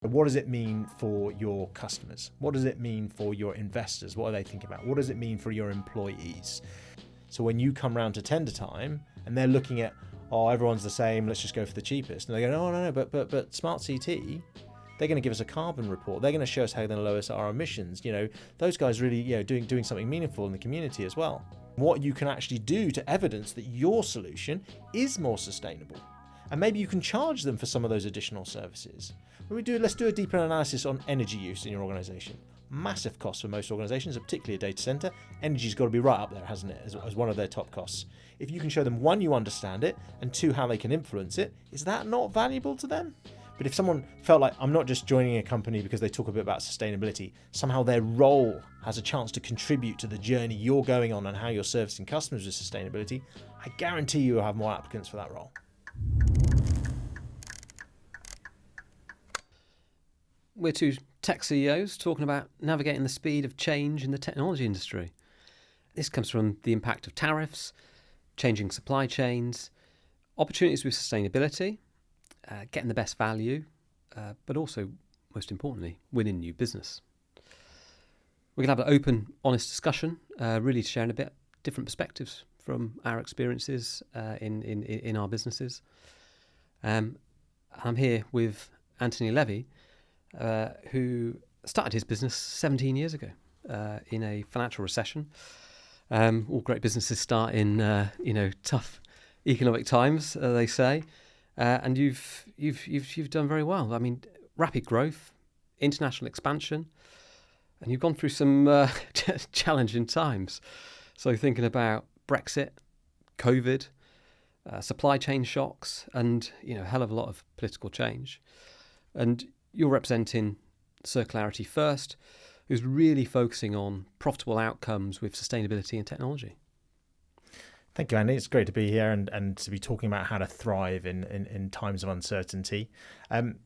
What does it mean for your customers? What does it mean for your investors? What are they thinking about? What does it mean for your employees? So when you come round to tender time and they're looking at, oh, everyone's the same, let's just go for the cheapest. And they go, no, but SmartCT, they're going to give us a carbon report. They're going to show us how they're going to lower our emissions. Those guys really, doing something meaningful in the community as well. What you can actually do to evidence that your solution is more sustainable. And maybe you can charge them for some of those additional services. Let's do a deeper analysis on energy use in your organization. Massive cost for most organizations, particularly a data center. Energy's got to be right up there, hasn't it, as one of their top costs. If you can show them, one, you understand it, and two, how they can influence it, is that not valuable to them? But if someone felt like, I'm not just joining a company because they talk a bit about sustainability, somehow their role has a chance to contribute to the journey you're going on and how you're servicing customers with sustainability, I guarantee you'll have more applicants for that role. We're two tech CEOs talking about navigating the speed of change in the technology industry. This comes from the impact of tariffs, changing supply chains, opportunities with sustainability, getting the best value, but also, most importantly, winning new business. We're going to have an open, honest discussion, really sharing a bit different perspectives from our experiences in our businesses. I'm here with Anthony Levy, who started his business 17 years ago in a financial recession. All great businesses start in tough economic times, they say, and you've done very well. I mean, rapid growth, international expansion, and you've gone through some challenging times. So thinking about Brexit, COVID, supply chain shocks, and a hell of a lot of political change, and you're representing Circularity-First, who's really focusing on profitable outcomes with sustainability and technology. Thank you, Andy. It's great to be here and to be talking about how to thrive in times of uncertainty.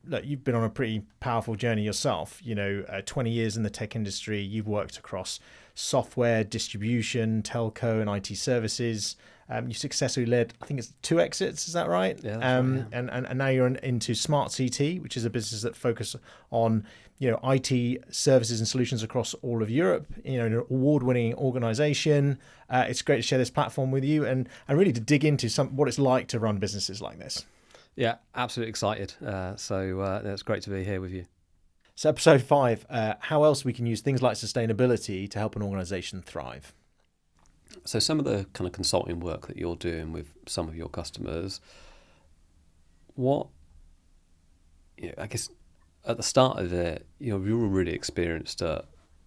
Look, you've been on a pretty powerful journey yourself. 20 years in the tech industry, you've worked across software, distribution, telco, and IT services. You successfully led, I think it's 2 exits, is that right? Yeah, that's right, yeah. And now you're into SmartCT, which is a business that focuses on IT services and solutions across all of Europe. An award-winning organization. It's great to share this platform with you and really to dig into what it's like to run businesses like this. Yeah, absolutely excited. So it's great to be here with you. So episode 5, how else we can use things like sustainability to help an organization thrive. So some of the kind of consulting work that you're doing with some of your customers, I guess at the start of it, you're really experienced at,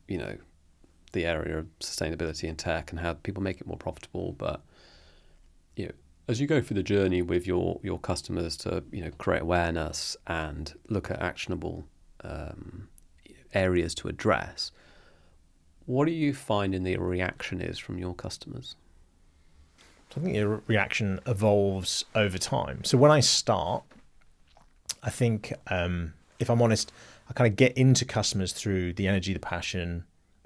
the area of sustainability and tech and how people make it more profitable. But, as you go through the journey with your customers to, create awareness and look at actionable areas to address, what do you find in the reaction is from your customers? I think the reaction evolves over time. So when I start, I think, if I'm honest, I kind of get into customers through the energy, the passion,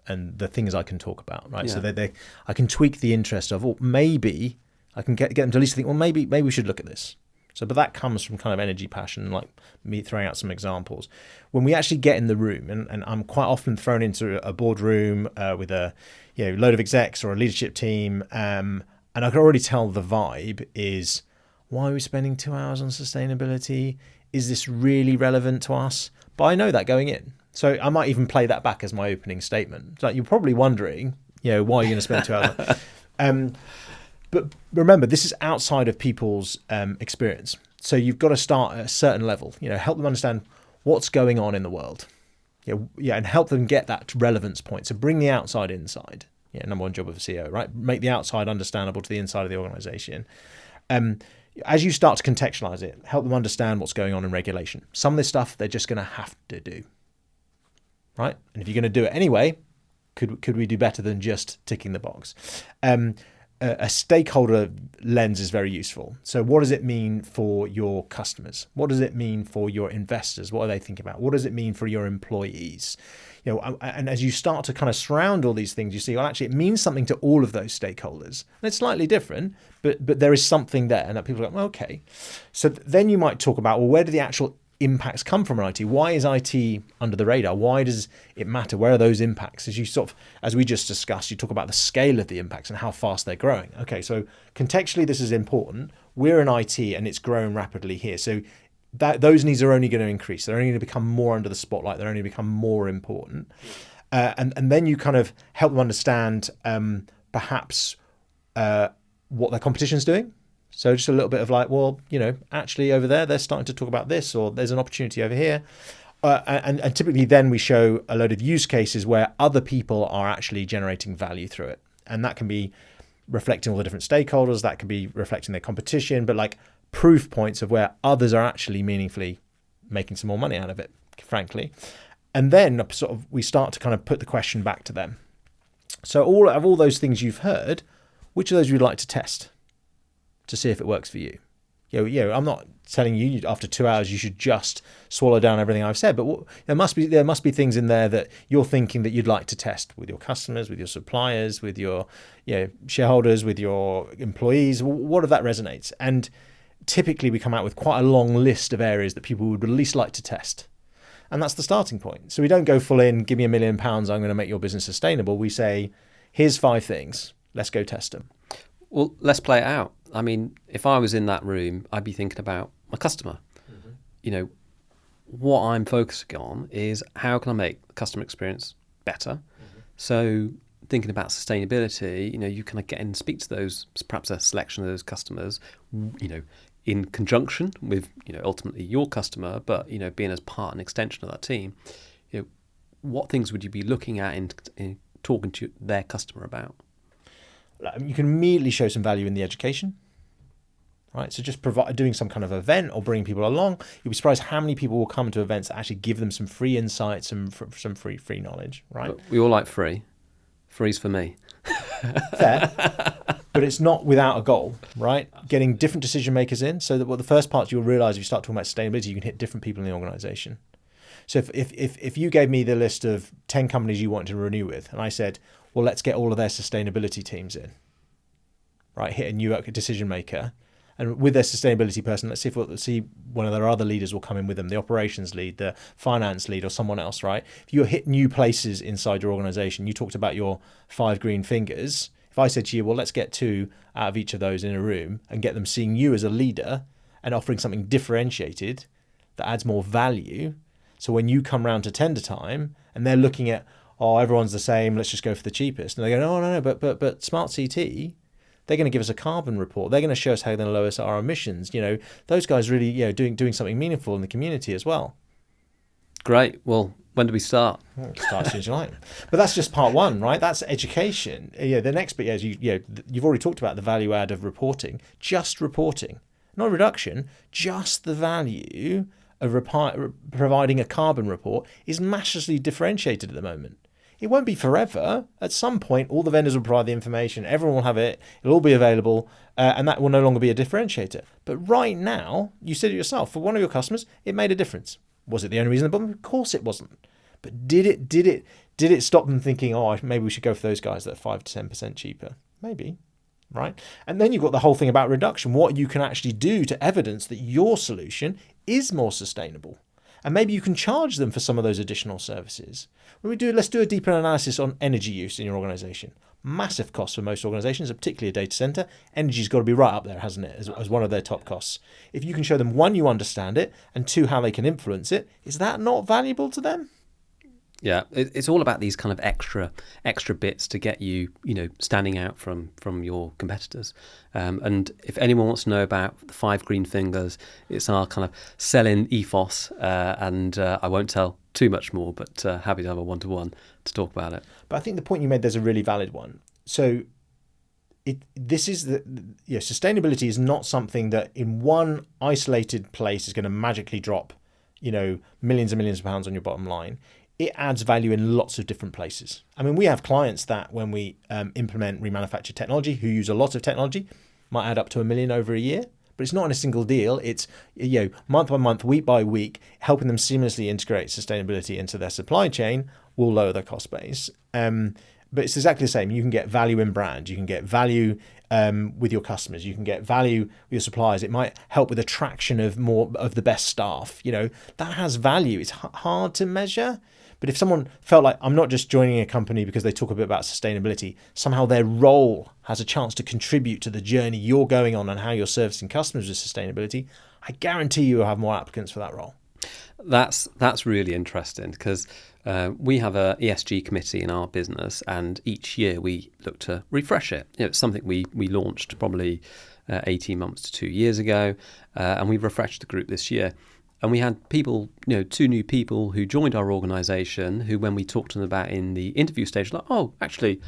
and the things I can talk about, right? Yeah. So I can tweak the interest of, maybe I can get them to at least think, maybe we should look at this. But that comes from kind of energy, passion, like me throwing out some examples. When we actually get in the room, and I'm quite often thrown into a boardroom with a load of execs or a leadership team, and I can already tell the vibe is, why are we spending 2 hours on sustainability? Is this really relevant to us? But I know that going in. So I might even play that back as my opening statement. Like, you're probably wondering, why are you going to spend 2 hours? But remember, this is outside of people's experience. So you've got to start at a certain level, help them understand what's going on in the world. And help them get that relevance point. So bring the outside inside. Number one job of a CEO, right? Make the outside understandable to the inside of the organization. As you start to contextualize it, help them understand what's going on in regulation. Some of this stuff they're just going to have to do, right? And if you're going to do it anyway, could we do better than just ticking the box? A stakeholder lens is very useful. So what does it mean for your customers? What does it mean for your investors? What are they thinking about? What does it mean for your employees? And as you start to kind of surround all these things, you see, well, actually, it means something to all of those stakeholders. And it's slightly different, but there is something there, and that people are like, well, okay. So then you might talk about, well, where do the actual impacts come from IT? Why is IT under the radar? Why does it matter? Where are those impacts? As we just discussed, you talk about the scale of the impacts and how fast they're growing. Okay, so contextually, this is important. We're in IT and it's growing rapidly here. So those needs are only going to increase. They're only going to become more under the spotlight. They're only going to become more important. And then you kind of help them understand perhaps what their competition's doing. So just a little bit of like, well, actually over there, they're starting to talk about this, or there's an opportunity over here. And typically then we show a load of use cases where other people are actually generating value through it. And that can be reflecting all the different stakeholders. That can be reflecting their competition, but like proof points of where others are actually meaningfully making some more money out of it, frankly. And then we start to kind of put the question back to them. So all those things you've heard, which of those would you like to test to see if it works for you? I'm not telling you after 2 hours you should just swallow down everything I've said, but there must be things in there that you're thinking that you'd like to test with your customers, with your suppliers, with your shareholders, with your employees. What if that resonates? And typically we come out with quite a long list of areas that people would at least like to test. And that's the starting point. So we don't go full in, give me £1 million, I'm going to make your business sustainable. We say, here's 5 things. Let's go test them. Well, let's play it out. I mean, if I was in that room, I'd be thinking about my customer. Mm-hmm. What I'm focusing on is how can I make the customer experience better? Mm-hmm. So thinking about sustainability, you kind of get in and speak to those, perhaps a selection of those customers, in conjunction with, ultimately your customer, but, being as part and extension of that team. What things would you be looking at in talking to their customer about? You can immediately show some value in the education, right? So just doing some kind of event or bringing people along. You'll be surprised how many people will come to events that actually give them some free insights and some free knowledge, right? We all like free. Free's for me. Fair. But it's not without a goal, right? Getting different decision makers in, so that the first part you'll realize if you start talking about sustainability, you can hit different people in the organization. So if you gave me the list of 10 companies you wanted to renew with, and I said, well, let's get all of their sustainability teams in, right? Hit a new decision maker, and with their sustainability person, let's see one of their other leaders will come in with them, the operations lead, the finance lead, or someone else, right? If you hit new places inside your organization, you talked about your 5 green fingers. If I said to you, well, let's get 2 out of each of those in a room and get them seeing you as a leader and offering something differentiated that adds more value. So when you come round to tender time and they're looking at, oh, everyone's the same, let's just go for the cheapest. And they go, no, but SmartCT, they're going to give us a carbon report. They're going to show us how they're going to lower our emissions. Those guys really, doing something meaningful in the community as well. Great. Well, when do we start? Start as soon as you like. But that's just part 1, right? That's education. The next bit is you've already talked about the value add of reporting. Just reporting, not reduction. Just the value of providing a carbon report is massively differentiated at the moment. It won't be forever. At some point, all the vendors will provide the information. Everyone will have it. It'll all be available, and that will no longer be a differentiator. But right now, you said it yourself. For one of your customers, it made a difference. Was it the only reason? Of course, it wasn't. But did it stop them thinking, oh, maybe we should go for those guys that are 5 to 10% cheaper? Maybe, right? And then you've got the whole thing about reduction. What you can actually do to evidence that your solution is more sustainable. And maybe you can charge them for some of those additional services. Let's do a deeper analysis on energy use in your organization. Massive cost for most organizations, particularly a data center. Energy's got to be right up there, hasn't it, as one of their top costs. If you can show them, 1, you understand it, and 2, how they can influence it, is that not valuable to them? Yeah, it's all about these kind of extra bits to get you, standing out from your competitors. And if anyone wants to know about the 5 green fingers, it's our kind of selling ethos. And I won't tell too much more, but happy to have a one-to-one to talk about it. But I think the point you made there's a really valid one. So sustainability is not something that in one isolated place is going to magically drop, millions and millions of pounds on your bottom line. It adds value in lots of different places. I mean, we have clients that when we implement remanufactured technology, who use a lot of technology, might add up to $1 million over a year. But it's not in a single deal. It's month by month, week by week, helping them seamlessly integrate sustainability into their supply chain will lower their cost base. but it's exactly the same. You can get value in brand. You can get value with your customers. You can get value with your suppliers. It might help with attraction of more of the best staff. You know, that has value. It's hard to measure. But if someone felt like, I'm not just joining a company because they talk a bit about sustainability, somehow their role has a chance to contribute to the journey you're going on and how you're servicing customers with sustainability, I guarantee you'll have more applicants for that role. That's really interesting because we have a ESG committee in our business, and each year we look to refresh it. You know, it's something we launched probably 18 months to 2 years ago, and we've refreshed the group this year. And we had people, 2 new people who joined our organisation who, when we talked to them about in the interview stage, like, oh, actually,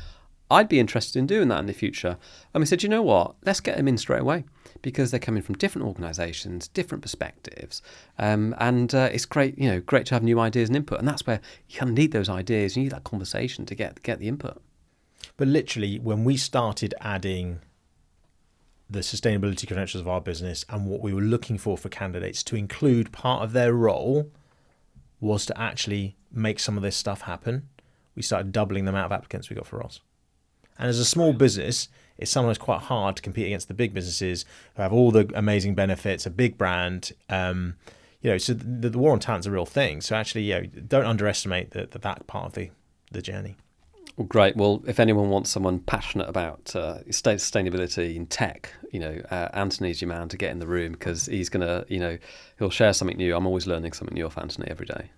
I'd be interested in doing that in the future. And we said, you know what, let's get them in straight away, because they're coming from different organisations, different perspectives. And it's great, great to have new ideas and input. And that's where you kind of need those ideas. You need that conversation to get the input. But literally, when we started adding the sustainability credentials of our business, and what we were looking for candidates to include part of their role was to actually make some of this stuff happen, we started doubling the amount of applicants we got for roles. And as a small business, it's sometimes quite hard to compete against the big businesses who have all the amazing benefits, a big brand. So the war on talent's a real thing. So actually, don't underestimate that part of the journey. Well, great. Well, if anyone wants someone passionate about sustainability in tech, Anthony's your man to get in the room, because he's going to, he'll share something new. I'm always learning something new off Anthony every day.